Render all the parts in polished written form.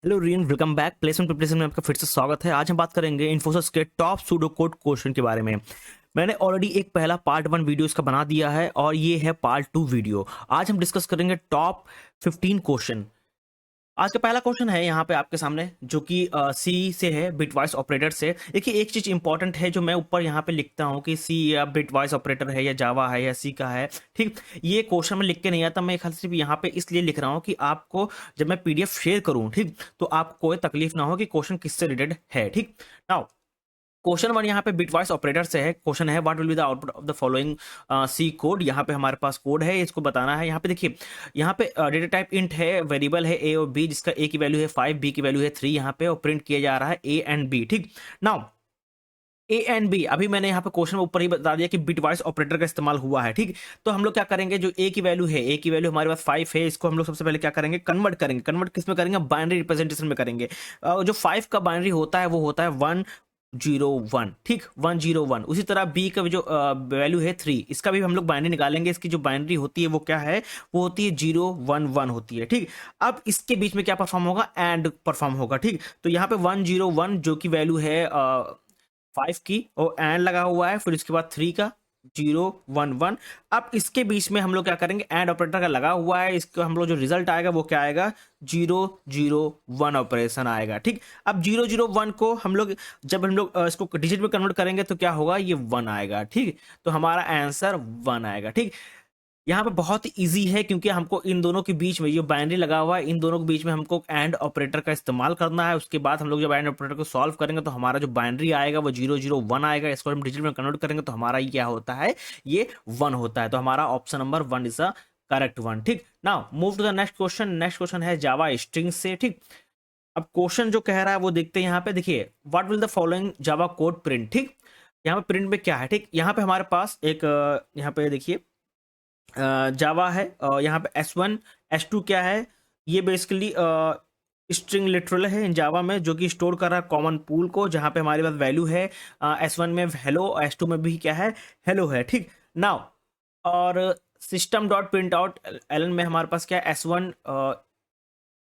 Hello rayon, welcome back. Placement preparation में आपका फिर से स्वागत है। आज हम बात करेंगे इन्फोसिस के टॉप सूडो कोड क्वेश्चन के बारे में। मैंने ऑलरेडी एक पहला पार्ट 1 वीडियो इसका बना दिया है और ये है पार्ट 2 वीडियो। आज हम डिस्कस करेंगे टॉप 15 क्वेश्चन। आज का पहला क्वेश्चन है यहाँ पे आपके सामने, जो कि सी से है, बिटवाइस ऑपरेटर से। देखिए, एक चीज इंपॉर्टेंट है जो मैं ऊपर यहाँ पे लिखता हूँ कि सी या बिटवाइस ऑपरेटर है या जावा है या सी का है। ठीक, ये क्वेश्चन में लिख के नहीं आता। मैं खाली सिर्फ यहाँ पे इसलिए लिख रहा हूँ कि आपको जब मैं पीडीएफ शेयर करूँ, ठीक, तो आपको कोई तकलीफ ना हो कि क्वेश्चन किससे रिलेटेड है। ठीक, नाउ क्वेश्चन 1 यहाँ पे बिटवाइस ऑपरेटर से है। क्वेश्चन है what will be the output of the following C code. यहाँ पे हमारे पास कोड है, इसको बताना है। यहाँ पे देखिए, यहाँ पे डेटा टाइप इंट है, वेरिएबल है ए और बी, जिसका ए की वैल्यू है 5, बी की वैल्यू है 3 यहाँ पे, और प्रिंट किया जा रहा है ए एंड बी। ठीक, नाउ ए एंड बी, अभी मैंने यहाँ पे क्वेश्चन में ऊपर ही बता दिया कि बिटवाइस ऑपरेटर का इस्तेमाल हुआ है। ठीक, तो हम लोग क्या करेंगे, जो ए की वैल्यू है, ए की वैल्यू हमारे पास 5 है, इसको हम लोग सबसे पहले क्या करेंगे, कन्वर्ट करेंगे। कन्वर्ट किस में करेंगे, बाइनरी रिप्रेजेंटेशन में करेंगे। जो 5 का बाइनरी होता है वो होता है 101। ठीक, 101। उसी तरह बी का जो वैल्यू है 3, इसका भी हम लोग बाइनरी निकालेंगे। इसकी जो बाइनरी होती है वो क्या है, वो होती है 011 होती है। ठीक, अब इसके बीच में क्या परफॉर्म होगा, एंड परफॉर्म होगा। ठीक, तो यहाँ पे 101 जो की वैल्यू है 5 की, और एंड लगा हुआ है, फिर उसके बाद 3 का 011। अब इसके बीच में हम लोग क्या करेंगे, एंड ऑपरेटर का लगा हुआ है, इसका हम लोग जो रिजल्ट आएगा वो क्या आएगा, 001 ऑपरेशन आएगा। ठीक, अब 001 को हम लोग जब हम लोग इसको डिजिट में कन्वर्ट करेंगे तो क्या होगा, ये 1 आएगा। ठीक, तो हमारा आंसर 1 आएगा। ठीक, यहाँ पे बहुत इजी है, क्योंकि हमको इन दोनों के बीच में ये बाइनरी लगा हुआ है, इन दोनों के बीच में हमको एंड ऑपरेटर का इस्तेमाल करना है। उसके बाद हम लोग जब एंड ऑपरेटर को सॉल्व करेंगे तो हमारा जो बाइनरी आएगा वो 001 आएगा। इसको हम डिजिट में कन्वर्ट करेंगे तो हमारा ये क्या होता है, ये 1 होता है। तो हमारा option number 1 is the correct one. ठीक, now move to the next question. Next question है जावा स्ट्रिंग से। ठीक, अब क्वेश्चन जो कह रहा है वो देखते हैं। यहाँ पे देखिए, what will the following Java code print. ठीक, यहाँ पे प्रिंट में क्या है। ठीक, यहाँ पे हमारे पास एक यहाँ पे देखिए जावा है, यहाँ पे S1 S2 क्या है, ये बेसिकली स्ट्रिंग लिटरल है इन जावा में, जो कि स्टोर कर रहा है कॉमन पूल को, जहाँ पे हमारे पास वैल्यू है S1 में हेलो, S2 में भी क्या है, हेलो है। ठीक, नाउ और system dot print out ln में हमारे पास क्या है, S1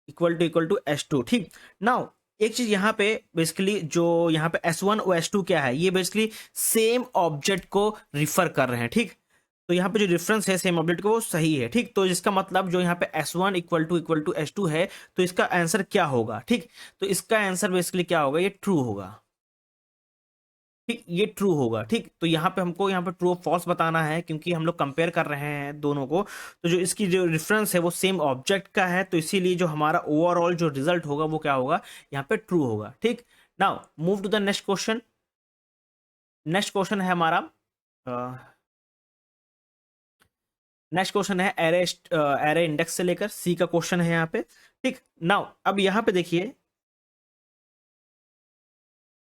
इक्वल टू S2। ठीक, नाउ एक चीज यहाँ पे बेसिकली, जो यहाँ पे S1 और S2 क्या है, ये बेसिकली सेम ऑब्जेक्ट को रिफर कर रहे हैं। ठीक, तो यहाँ पे जो रेफरेंस है सेम ऑब्जेक्ट का वो सही है। ठीक, तो इसका मतलब जो यहाँ पे S1 इक्वल टू S2 है, तो इसका आंसर क्या होगा। ठीक, तो इसका आंसर बेसिकली क्या होगा, ये ट्रू होगा। ठीक, ये ट्रू होगा। ठीक, तो यहाँ पे हमको यहाँ पे ट्रू फॉल्स बताना है, क्योंकि हम लोग कंपेयर कर रहे हैं दोनों को। तो जो इसकी जो रेफरेंस है वो सेम ऑब्जेक्ट का है, तो इसीलिए जो हमारा ओवरऑल जो रिजल्ट होगा वो क्या होगा, यहाँ पे ट्रू होगा। ठीक, now move to the next question. Next question है हमारा, नेक्स्ट क्वेश्चन है एरे एरे इंडेक्स से लेकर सी का क्वेश्चन है यहाँ पे। ठीक, नाउ अब यहाँ पे देखिए,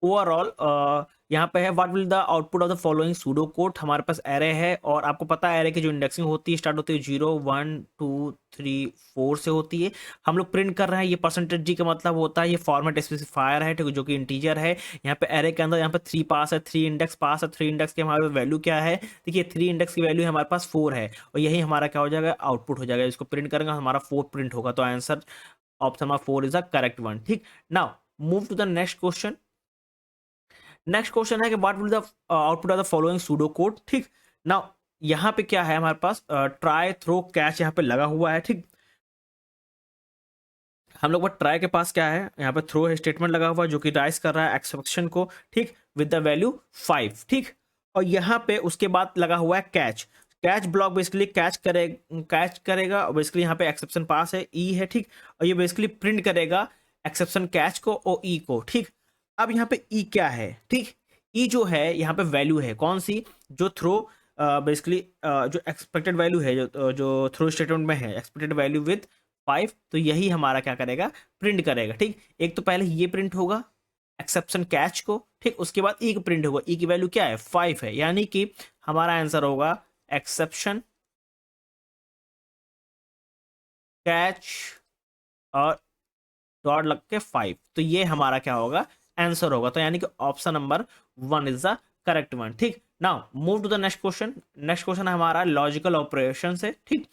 ओवरऑल यहाँ पे है what will the output of the following pseudo code. हमारे पास एरे है, और आपको पता है एरे की जो इंडेक्सिंग होती है, स्टार्ट होती है 0 1 2 3 4 से होती है। हम लोग प्रिंट कर रहे हैं, ये परसेंटेज जी का मतलब होता है ये फॉर्मेट स्पेसिफायर है, ठीक है, जो कि इंटीजर है। यहाँ पे एरे के अंदर यहाँ पे 3 पास है, 3 इंडेक्स पास है। 3 इंडेक्स की हमारे वैल्यू क्या है, देखिए 3 इंडेक्स की वैल्यू हमारे पास 4 है, और यही हमारा क्या हो जाएगा, आउटपुट हो जाएगा। इसको प्रिंट करेंगे हमारा 4 प्रिंट होगा, तो answer option number 4 is the correct one. ठीक, now move to the next question. Next question है कि what will the output of the following pseudo code. ठीक, नाउ यहाँ पे क्या है, हमारे पास ट्राई थ्रो कैच यहाँ पे लगा हुआ है। ठीक, हम लोग ट्राई के पास क्या है, यहाँ पे थ्रो स्टेटमेंट लगा हुआ है, जो कि राइज कर रहा है एक्सेप्शन को। ठीक, विद द वैल्यू 5। ठीक, और यहाँ पे उसके बाद लगा हुआ है catch. Catch block basically catch करेगा, और बेसिकली यहाँ पे एक्सेप्शन पास है, ई है। ठीक, और ये बेसिकली प्रिंट करेगा एक्सेप्शन कैच को और ई को। ठीक, अब यहाँ पे ई क्या है, ठीक, ई जो है यहाँ पे वैल्यू है कौन सी, जो थ्रो बेसिकली जो एक्सपेक्टेड वैल्यू है, जो थ्रो स्टेटमेंट में है, एक्सपेक्टेड वैल्यू विद 5। तो यही हमारा क्या करेगा, प्रिंट करेगा। ठीक, एक तो पहले ये प्रिंट होगा एक्सेप्शन कैच को, ठीक, उसके बाद ई को प्रिंट होगा। ई की वैल्यू क्या है, 5 है, यानी कि हमारा आंसर होगा एक्सेप्शन कैच और डॉट लग के 5। तो ये हमारा क्या होगा, आंसर होगा। तो यानी कि option number 1 is the correct one. ठीक, now move to the next question. Next question है हमारा लॉजिकल ऑपरेशन से। ठीक,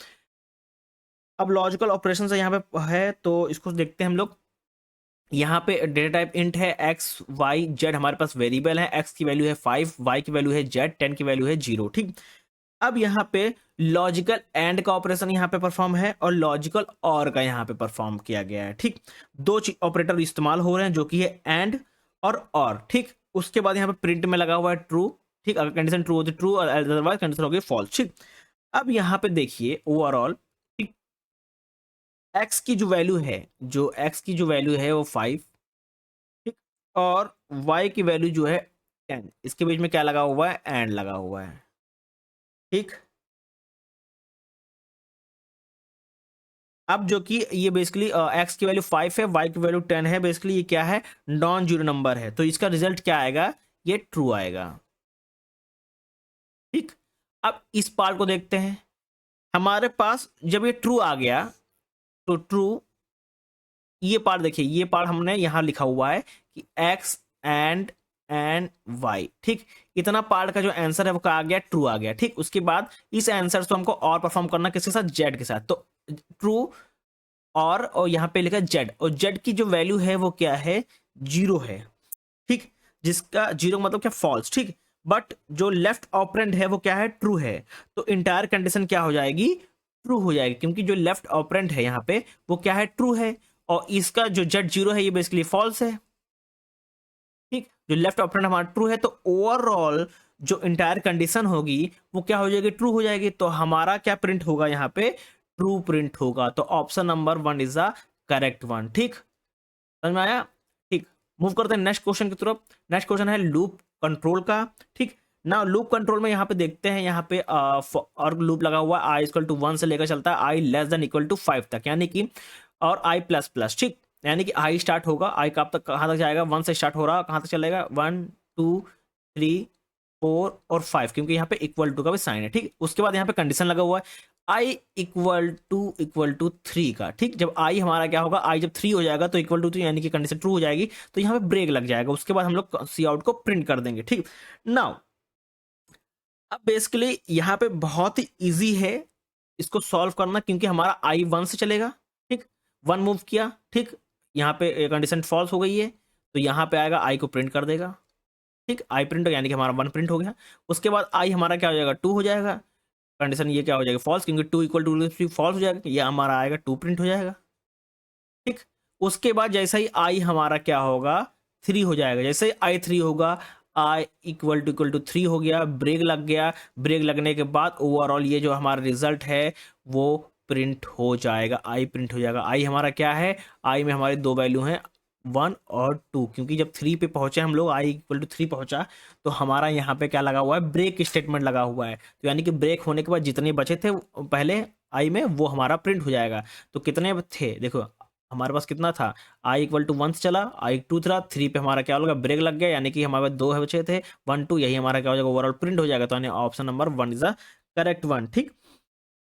अब लॉजिकल ऑपरेशन से यहाँ पे है, तो इसको देखते हैं हम लोग। यहाँ पे डेटा टाइप इंट है, एक्स वाई जेड हमारे पास वेरिएबल है, एक्स की वैल्यू है 5, वाई की वैल्यू है जेड, 10 की वैल्यू है 0। ठीक, अब यहाँ पे लॉजिकल एंड का ऑपरेशन यहाँ पे परफॉर्म है और लॉजिकल और का यहाँ पे परफॉर्म किया गया है। ठीक, दो ऑपरेटर इस्तेमाल हो रहे हैं जो कि है एंड और। ठीक, उसके बाद यहाँ पे प्रिंट में लगा हुआ है ट्रू। ठीक, अगर कंडीशन ट्रू होती ट्रू और अदरवाइज कंडीशन होगी फॉल्स। ठीक, अब यहाँ पे देखिए ओवरऑल एक्स की जो वैल्यू है, जो एक्स की जो वैल्यू है वो 5। ठीक, और वाई की वैल्यू जो है 10। इसके बीच में क्या लगा हुआ है, एंड लगा हुआ है। ठीक, अब जो कि ये बेसिकली एक्स की वैल्यू 5 है, वाई की वैल्यू 10 है, बेसिकली ये क्या है, नॉन जीरो नंबर है, तो इसका रिजल्ट क्या आएगा, ये ट्रू आएगा। ठीक, अब इस पार्ट को देखते हैं। हमारे पास जब ये ट्रू आ गया तो ट्रू, ये पार्ट देखिए, ये पार्ट हमने यहां लिखा हुआ है कि एक्स एंड वाई। ठीक, इतना पार्ट का जो आंसर है वो क्या आ गया, ट्रू आ गया। ठीक, उसके बाद इस आंसर को हमको और परफॉर्म करना किसके साथ, जेड के साथ, तो ट्रू और यहाँ पे लिखा जेड, और जेड की जो वैल्यू है वो क्या है, 0 है। ठीक, जिसका 0 मतलब क्या, फॉल्स। ठीक, बट जो लेफ्ट ऑपरेंड है वो क्या है, ट्रू है, तो इंटायर कंडीशन क्या हो जाएगी, ट्रू हो जाएगी, क्योंकि जो लेफ्ट ऑपरेंड है यहाँ पे वो क्या है, ट्रू है, और इसका जो जेड 0 है ये बेसिकली फॉल्स है। ठीक, जो लेफ्ट ऑपरेंड हमारा ट्रू है, तो ओवरऑल जो इंटायर कंडीशन होगी वो क्या हो जाएगी, ट्रू हो जाएगी, तो हमारा क्या प्रिंट होगा, यहाँ पे ट्रू प्रिंट होगा, तो option number 1 is the correct one. ठीक, समझ में आया। ठीक, मूव करते हैं नेक्स्ट क्वेश्चन की तरफ। नेक्स्ट क्वेश्चन है लूप कंट्रोल का। ठीक, ना लूप कंट्रोल में यहाँ पे देखते हैं, यहाँ पे और लूप लगा हुआ है, आई इक्वल टू 1 से लेकर चलता है आई लेस देन इक्वल टू 5 तक, यानी कि और आई प्लस प्लस। ठीक, यानी कि आई स्टार्ट होगा, आई कब तक, कहाँ तक जाएगा, 1 से स्टार्ट हो रहा, कहाँ तक चलेगा, 1 2 3 4 और 5, क्योंकि यहाँ पे इक्वल टू का भी साइन है। ठीक, उसके बाद यहाँ पे कंडीशन लगा हुआ है आई इक्वल टू 3 का। ठीक, जब आई हमारा क्या होगा, आई जब 3 हो जाएगा तो इक्वल टू 3 यानी कि कंडीशन ट्रू हो जाएगी, तो यहाँ पे ब्रेक लग जाएगा, उसके बाद हम लोग सी आउट को प्रिंट कर देंगे। ठीक, नाउ अब बेसिकली यहाँ पे बहुत ही ईजी है इसको सॉल्व करना, क्योंकि हमारा आई 1 से चलेगा। ठीक, 1 मूव किया, ठीक, यहाँ पे कंडीशन फॉल्स हो गई है, तो यहाँ पे आएगा आई को प्रिंट कर देगा। ठीक, आई प्रिंट यानी कि हमारा 1 प्रिंट हो गया, उसके बाद आई हमारा क्या हो जाएगा, 2 हो जाएगा, कंडीशन ये क्या हो जाएगा, फॉल्स, क्योंकि 2 इक्वल टू 3 फॉल्स हो जाएगा, ये हमारा आएगा 2 प्रिंट हो जाएगा। ठीक, उसके बाद जैसे ही आई हमारा क्या होगा, 3 हो जाएगा, जैसे ही आई 3 होगा, आई इक्वल टू 3 हो गया, ब्रेक लग गया, ब्रेक लगने के बाद ओवरऑल ये जो हमारा रिजल्ट है वो प्रिंट हो जाएगा, आई प्रिंट हो जाएगा। आई हमारा क्या है, आई में हमारी दो वैल्यू हैं 1 और 2, क्योंकि जब 3 पे पहुंचे हम लोग, आई इक्वल टू 3 पहुंचा, तो हमारा यहाँ पे क्या लगा हुआ है, ब्रेक स्टेटमेंट लगा हुआ है, तो यानी कि ब्रेक होने के बाद जितने बचे थे पहले आई में वो हमारा प्रिंट हो जाएगा। तो कितने थे, देखो हमारे पास कितना था, आई इक्वल टू 1 से चला, आई 2 था, 3 पे हमारा क्या होगा, ब्रेक लग गया, यानी कि हमारे पास 2 बचे थे, 1 2, यही हमारा क्या हो जाएगा, ओवरऑल प्रिंट हो जाएगा, तो यानी option number 1 is the correct one. ठीक,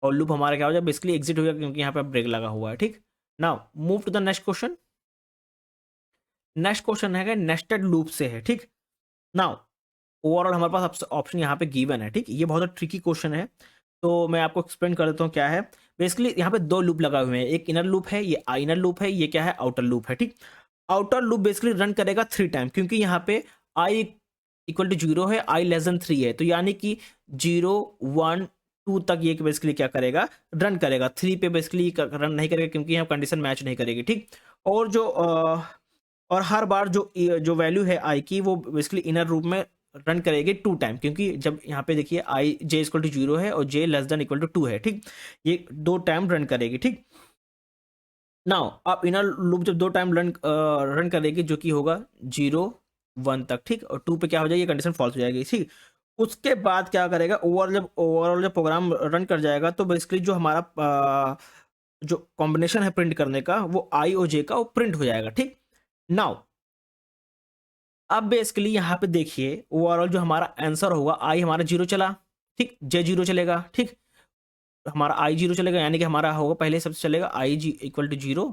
और लूप हमारा क्या हो जाएगा, बेसिकली एग्जिट हो जाएगा, क्योंकि यहाँ पे ब्रेक लगा हुआ है। ठीक, now move to the next question. Next question है नेस्टेड लूप से है। ठीक, नाउ ओवरऑल हमारे पास ऑप्शन यहाँ पे गिवन है। ठीक, ये बहुत ट्रिकी क्वेश्चन है, तो मैं आपको एक्सप्लेन कर देता हूँ क्या है। बेसिकली यहाँ पे दो लूप लगाए हुए हैं, एक इनर लूप है, ये इनर लूप है, ये क्या है, आउटर लूप है। ठीक, आउटर लूप बेसिकली रन करेगा 3 टाइम, क्योंकि यहाँ पे आई इक्वल टू 0 है, आई लेस देन 3 है, तो यानी कि 0 1 2 तक ये बेसिकली क्या करेगा, रन करेगा, 3 पे बेसिकली रन नहीं करेगा, क्योंकि यहाँ कंडीशन मैच नहीं करेगी। ठीक, और जो और हर बार जो वैल्यू है आई की वो बेसिकली इनर लूप में रन करेगी 2 टाइम, क्योंकि जब यहाँ पे देखिए आई जे इक्वल टू 0 है और जे लेस देन इक्वल टू 2 है। ठीक, ये 2 टाइम रन करेगी। ठीक, नाउ आप इनर लूप जब 2 टाइम रन करेगी, जो कि होगा 0 1 तक। ठीक, और 2 पे क्या हो जाएगी, कंडीशन फॉल्स हो जाएगी। ठीक, उसके बाद क्या करेगा, ओवरऑल जब प्रोग्राम रन कर जाएगा, तो बेसिकली जो हमारा जो कॉम्बिनेशन है प्रिंट करने का, वो आई और जे का वो प्रिंट हो जाएगा। ठीक, नाउ अब बेसिकली यहाँ पे देखिए ओवरऑल जो हमारा आंसर होगा, आई हमारा 0 चला, ठीक, जे 0 चलेगा, ठीक, हमारा आई 0 चलेगा, यानी कि हमारा होगा पहले सबसे चलेगा आई जी इक्वल टू 0,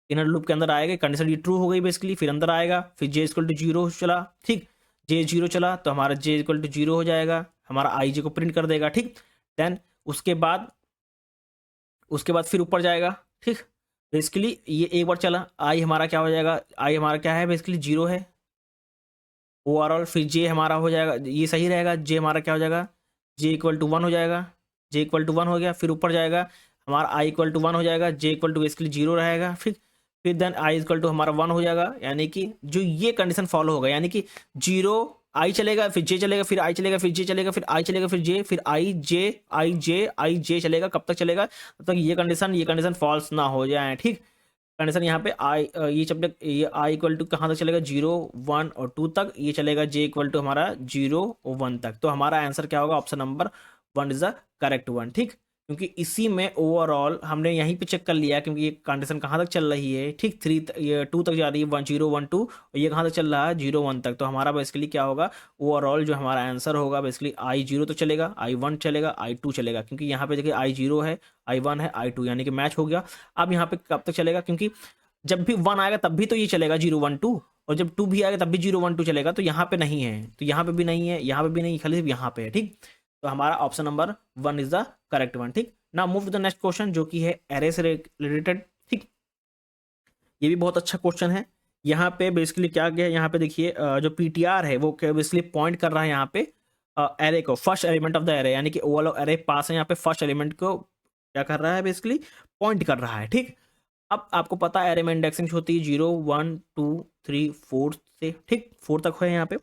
इनर लूप के अंदर आएगा, कंडीशन ये ट्रू हो गई बेसिकली, फिर अंदर आएगा, फिर जे इक्वल टू 0 चला। ठीक, जे 0 चला तो हमारा जे इक्वल टू 0 हो जाएगा, हमारा आई जे को प्रिंट कर देगा। ठीक, देन उसके बाद फिर ऊपर जाएगा। ठीक, बेसिकली ये एक बार चला, आई हमारा क्या हो जाएगा, आई हमारा क्या है बेसिकली 0 है ओवरऑल। फिर जे हमारा हो जाएगा, ये सही रहेगा, जे हमारा क्या हो जाएगा, जे इक्वल टू 1 हो जाएगा, जे इक्वल टू 1 हो गया। फिर ऊपर जाएगा हमारा आई इक्वल टू 1 हो जाएगा, जे इक्वल टू बेसिकली 0 रहेगा। फिर देन आई इक्वल टू हमारा 1 हो जाएगा, यानी कि जो ये कंडीशन फॉलो होगा, यानी कि 0 आई चलेगा, फिर जे चलेगा, फिर आई चलेगा, फिर जे चलेगा, फिर आई चलेगा, फिर जे, फिर आई जे आई जे आई जे चलेगा। कब तक चलेगा, तब तक ये कंडीशन फॉल्स ना हो जाए। ठीक, कंडीशन यहाँ पे आई, ये जब तक ये आई इक्वल टू कहाँ तक चलेगा, 0 1 और 2 तक, ये चलेगा जे इक्वल टू हमारा 0 1 तक। तो हमारा आंसर क्या होगा, option number 1 is the correct one. ठीक, क्योंकि इसी में ओवरऑल हमने यहीं पे चेक कर लिया, क्योंकि ये कंडीशन कहाँ तक चल रही है, ठीक 3 ये 2 तक जा रही है, 1 0 1 2, और ये कहाँ तक चल रहा है, 0 1 तक। तो हमारा बेसिकली क्या होगा, ओवरऑल जो हमारा आंसर होगा बेसिकली आई 0 तो चलेगा, आई 1 चलेगा, आई 2 चलेगा, क्योंकि यहाँ पे देखिए आई 0 है, आई 1 है, आई 2, यानी कि मैच हो गया। अब यहाँ पे कब तक चलेगा, क्योंकि जब भी 1 आएगा तब भी तो ये चलेगा 0 1 2, और जब 2 भी आएगा तब भी 0 1 2 चलेगा। तो यहाँ पे नहीं है, तो यहाँ पे भी नहीं है, यहाँ पे भी नहीं, खाली सिर्फ यहाँ पे है। ठीक, तो हमारा option number 1 is the correct one. ठीक, now move to the next question, जो कि है एरे से रिलेटेड। ठीक, ये भी बहुत अच्छा क्वेश्चन है। यहाँ पे बेसिकली क्या गया, यहाँ पे देखिए जो पीटीआर है वो बेसिकली पॉइंट कर रहा है यहाँ पे एरे को, first element of the array, यानी कि ओवरऑल एरे पास है, यहाँ पे फर्स्ट एलिमेंट को क्या कर रहा है, बेसिकली पॉइंट कर रहा है। ठीक, अब आपको पता है एरे में इंडेक्सिंग होती है 0 1 2 3 4 से, ठीक 4 तक है यहाँ पे।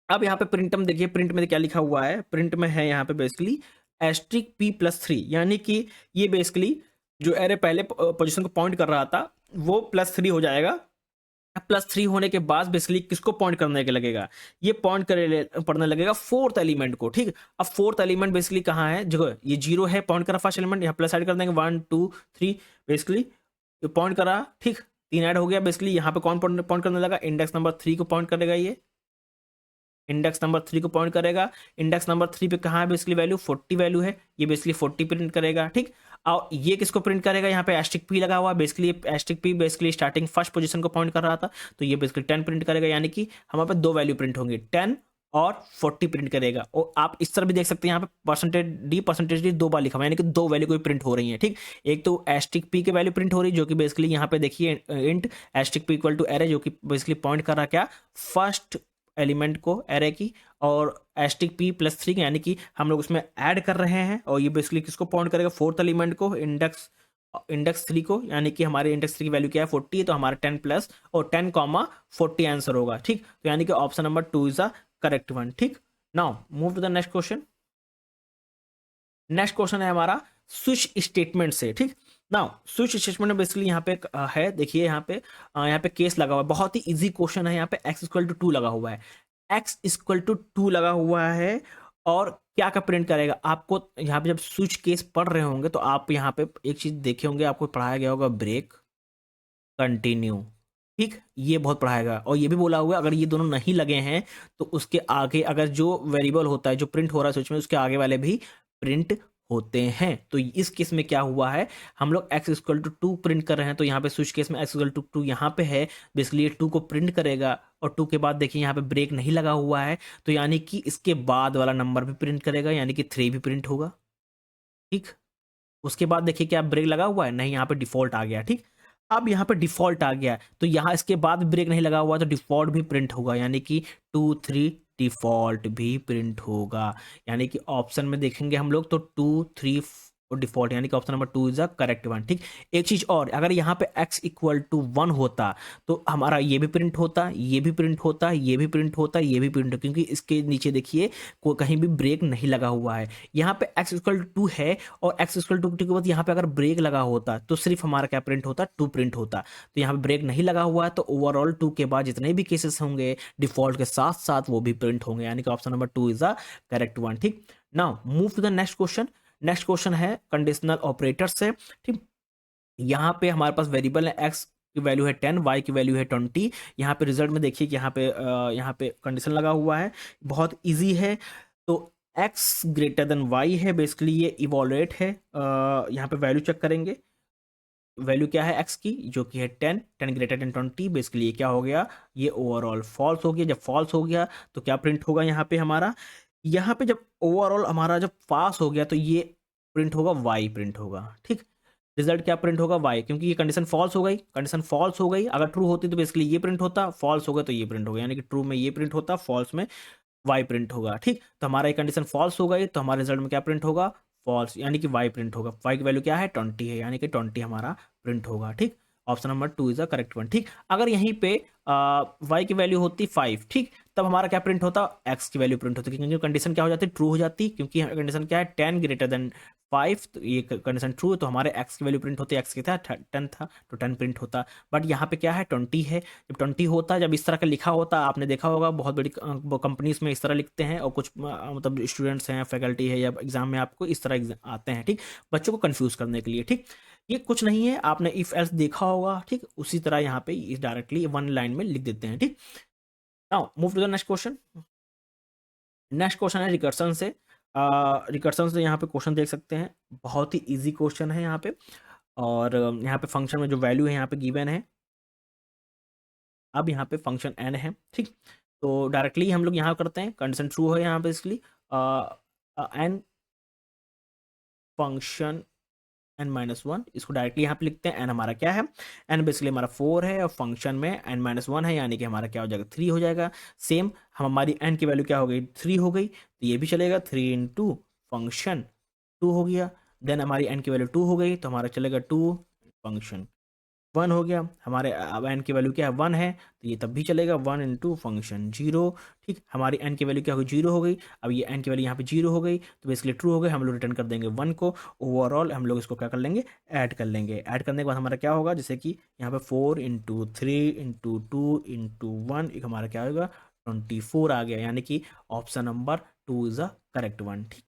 अब यहाँ पे प्रिंट में देखिए, प्रिंट में क्या लिखा हुआ है, प्रिंट में है यहाँ पे बेसिकली एस्ट्रिक p+3, यानी कि ये बेसिकली जो एरे पहले पोजीशन को पॉइंट कर रहा था वो +3 हो जाएगा। +3 होने के बाद बेसिकली किसको पॉइंट करने के लगेगा, ये पॉइंट पढ़ने लगेगा फोर्थ एलिमेंट को। ठीक, अब फोर्थ एलिमेंट बेसिकली कहाँ है, जो ये 0 है, पॉइंट करा फर्स्ट एलिमेंट, यहाँ प्लस ऐड कर देंगे 1 2 3, बेसिकली ये पॉइंट करा। ठीक, 3 ऐड हो गया, बेसिकली यहाँ पे कौन पॉइंट करने लगा, इंडेक्स नंबर 3 को पॉइंट करेगा, ये इंडेक्स नंबर 3 को पॉइंट करेगा। इंडेक्स नंबर 3 पे कहाँ है बेसिकली वैल्यू, 40 वैल्यू है, ये बेसिकली 40 प्रिंट करेगा। ठीक, और ये किसको प्रिंट करेगा, यहाँ पे एस्टिक पी लगा हुआ है, basically asterisk P basically starting first position को पॉइंट कर रहा था, तो ये बेसिकली 10 प्रिंट करेगा, यानी कि हमारे पास दो वैल्यू प्रिंट होंगी, 10 और 40 प्रिंट करेगा। और आप इस तरह भी देख सकते हैं, यहाँ पे परसेंटेज डी 2 बार लिखा हुआ है, यानी कि दो वैल्यू कोई प्रिंट हो रही है। ठीक, एक तो एस्टिक पी की वैल्यू प्रिंट हो रही है, जो कि बेसिकली यहाँ पे देखिए int asterisk p equal to array, जो कि बेसिकली पॉइंट कर रहा क्या, फर्स्ट एलिमेंट को एरे की, और एस्टिक p+3 यानी कि हम लोग उसमें ऐड कर रहे हैं, और ये बेसिकली किसको पॉइंट करेगा, फोर्थ एलिमेंट को, इंडेक्स 3 को, यानी कि हमारे इंडेक्स 3 की वैल्यू क्या है 40, तो हमारा 10 प्लस और 10 40 आंसर होगा। ठीक, तो यानी कि option number 2 is the correct one. ठीक, now move to the next question. Next question है हमारा स्विच स्टेटमेंट से। ठीक, नाउ स्विच स्टेटमेंट बेसिकली यहाँ पे है, देखिए यहाँ पे केस लगा हुआ है, बहुत ही इजी क्वेश्चन है। यहाँ पे x इक्वल टू 2 लगा हुआ है, x इक्वल टू 2 लगा हुआ है, और क्या का प्रिंट करेगा, आपको यहाँ पे जब स्विच केस पढ़ रहे होंगे तो आप यहाँ पे एक चीज देखे होंगे, आपको पढ़ाया गया होगा ब्रेक कंटिन्यू। ठीक, ये बहुत पढ़ाएगा, और ये भी बोला हुआ है अगर ये दोनों नहीं लगे हैं तो उसके आगे अगर जो वेरिएबल होता है जो प्रिंट हो रहा है स्विच में, उसके आगे वाले भी प्रिंट होते हैं। तो इस केस में क्या हुआ है, हम लोग x इक्वल टू 2 प्रिंट कर रहे हैं, तो यहाँ पे स्विच केस में x इक्वल टू 2 यहाँ पे है, बेसिकली ये 2 को प्रिंट करेगा, और 2 के बाद देखिए यहाँ पे ब्रेक नहीं लगा हुआ है, तो यानी कि इसके बाद वाला नंबर भी प्रिंट करेगा, यानी कि 3 भी प्रिंट होगा। ठीक, उसके बाद देखिए क्या ब्रेक लगा हुआ है, नहीं, यहाँ पे डिफॉल्ट आ गया। ठीक, अब यहाँ पे डिफॉल्ट आ गया, तो यहाँ इसके बाद ब्रेक नहीं लगा हुआ, तो डिफॉल्ट भी प्रिंट होगा, यानी कि 2 3 डिफॉल्ट भी प्रिंट होगा। यानी कि ऑप्शन में देखेंगे हम लोग तो 2 3 और डिफॉल्ट, यानी कि option number 2 is a correct one. ठीक, एक चीज और, अगर यहाँ पे x इक्वल टू 1 होता तो हमारा ये भी प्रिंट होता, ये भी प्रिंट होता, ये भी प्रिंट होता, ये भी प्रिंट होता, क्योंकि इसके नीचे देखिए कहीं भी ब्रेक नहीं लगा हुआ है। यहाँ पे x इक्वल टू 2 है, और x इक्वल टू 2 के बाद यहाँ पे अगर ब्रेक लगा होता तो सिर्फ हमारा क्या प्रिंट होता, 2 प्रिंट होता। तो यहाँ पे ब्रेक नहीं लगा हुआ है, तो ओवरऑल 2 के बाद जितने भी केसेस होंगे डिफॉल्ट के साथ साथ वो भी प्रिंट होंगे, यानी कि option number 2 is the correct one. ठीक, now move to the next question. Next question है कंडीशनल ऑपरेटर से। ठीक, यहाँ पे हमारे पास वेरिएबल है, x की वैल्यू है 10, y की वैल्यू है 20। यहाँ पे रिजल्ट में देखिए कि यहाँ पे कंडीशन लगा हुआ है, बहुत इजी है। तो x ग्रेटर देन y है, बेसिकली ये इवॉल्यूएट है। यहाँ पे वैल्यू चेक करेंगे, वैल्यू क्या है x की, जो कि है 10 ग्रेटर देन 20, बेसिकली ये क्या हो गया, ये ओवरऑल फॉल्स हो गया। जब फॉल्स हो गया तो क्या प्रिंट होगा यहाँ पे हमारा, यहाँ पे जब ओवरऑल हमारा जब पास हो गया तो ये प्रिंट होगा, y प्रिंट होगा। ठीक, रिजल्ट क्या प्रिंट होगा, वाई, क्योंकि ये कंडीशन फॉल्स हो गई, कंडीशन फॉल्स हो गई। अगर ट्रू होती तो बेसिकली ये प्रिंट होता, फॉल्स हो गया तो ये प्रिंट होगा, यानी कि ट्रू में ये प्रिंट होता, फॉल्स में वाई प्रिंट होगा। ठीक, तो हमारा ये कंडीशन फॉल्स हो गई तो हमारे रिजल्ट में क्या प्रिंट होगा, फॉल्स, यानी कि वाई प्रिंट होगा। वाई की वैल्यू क्या है, 20 है, यानी कि 20 हमारा प्रिंट होगा। ठीक, option number 2 is the correct one. ठीक, अगर यहीं पे वाई की वैल्यू होती 5, ठीक, तब हमारा क्या प्रिंट होता, एक्स की वैल्यू प्रिंट होती, क्योंकि कंडीशन क्या हो जाती, ट्रू हो जाती, क्योंकि कंडीशन क्या है 10 ग्रेटर देन 5, तो ये कंडीशन ट्रू है, तो हमारे एक्स की वैल्यू प्रिंट होती, एक्स की था 10 था तो 10 प्रिंट होता। बट यहाँ पे क्या है, 20 है। जब 20 होता है, जब इस तरह का लिखा होता है, आपने देखा होगा बहुत बड़ी कंपनीज में इस तरह लिखते हैं, और कुछ मतलब स्टूडेंट्स हैं, फैकल्टी है, या एग्जाम में आपको इस तरह आते हैं। ठीक, बच्चों को कंफ्यूज करने के लिए। ठीक, ये कुछ नहीं है, आपने इफ एल्स देखा होगा। ठीक, उसी तरह यहाँ पे डायरेक्टली वन लाइन में लिख देते हैं। ठीक, now move to the next question. Next question है रिकर्सन से। रिकर्सन से यहाँ पे क्वेश्चन देख सकते हैं, बहुत ही इजी क्वेश्चन है यहाँ पे। और यहाँ पे फंक्शन में जो वैल्यू है यहाँ पे गिवन है। अब यहाँ पे फंक्शन एन है। ठीक, तो डायरेक्टली हम लोग यहाँ करते हैं, कंडीशन ट्रू है यहाँ पे, इसलिए एन फंक्शन n-1, इसको डायरेक्टली यहाँ पे लिखते हैं। n हमारा क्या है, n बेसिकली हमारा 4 है, और फंक्शन में n-1 है, यानी कि हमारा क्या हो जाएगा, 3 हो जाएगा। सेम हमारी n की वैल्यू क्या हो गई, 3 हो गई, तो ये भी चलेगा, 3 इंटू फंक्शन 2 हो गया। देन हमारी n की वैल्यू 2 हो गई, तो हमारा चलेगा 2 फंक्शन 1 हो गया। हमारे अब एन की वैल्यू क्या है, 1 है, तो ये तब भी चलेगा, 1 इंटू फंक्शन 0। ठीक, हमारी एन की वैल्यू क्या हो गई, 0 हो गई। अब ये एन की वैल्यू यहाँ पे 0 हो गई, तो बेसिकली ट्रू हो गई, हम लोग रिटर्न कर देंगे 1 को। ओवरऑल हम लोग इसको क्या कर लेंगे, ऐड कर लेंगे। ऐड करने के बाद हमारा क्या होगा, जैसे कि यहाँ पे 4 इंटू 3 इंटू 2 इंटू 1, एक हमारा क्या होगा, 24 आ गया, यानी कि option number 2 is the correct one. ठीक,